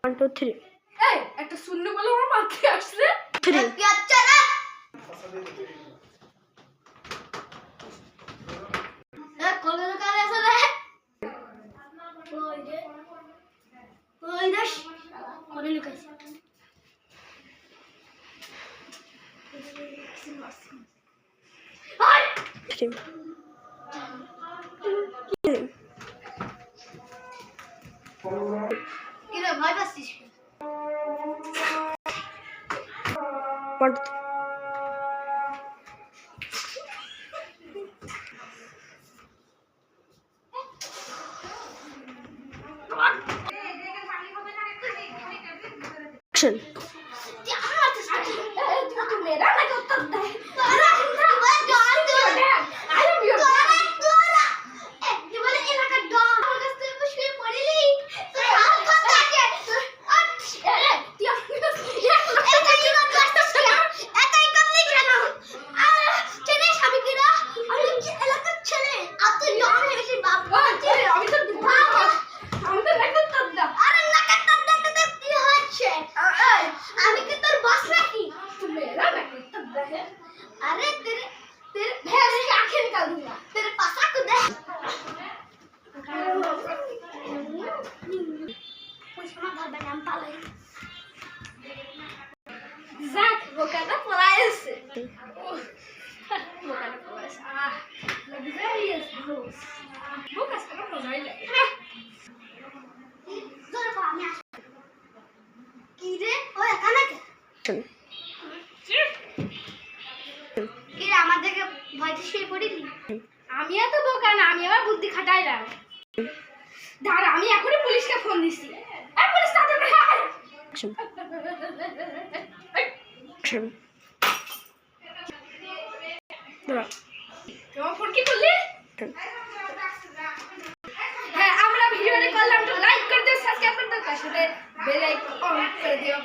1 2 3 এই একটা শূন্য বলে আমার মাথায় আসছে 3 কি আচ্ছা না এ কোলে কারে আছে রে ওই দেশ কোলে লুকাইছে আই কিরে ভয় পাচ্ছিস কি 1 2 Action. अरे तेरे तेरे भैंस की आंखें निकाल दूंगा तेरे पासा को दे कुछ ना घर बनाम पाले ज़ाक वो कहता पलायस वो कहता पलायस luxurious house वो कैसे करना मजा ही लगे जरा पानी आ कीरे ओए खाना क्या কিরে আমাদেরকে ভয়তে শুয়ে পড়িলি আমি এত বোকা না আমি আবার বুদ্ধি খাটাইলাম দাঁড়া আমি এখনই পুলিশকে ফোন দিছি এই পুলিশ তাড়াতাড়ি আয় Action. Dora. তোমার ফোন কি করলি হ্যাঁ আমরা ভিডিওটা করলাম তো লাইক করে দিও সাবস্ক্রাইব করে দিও সাথে বেল আইকন অন করে দিও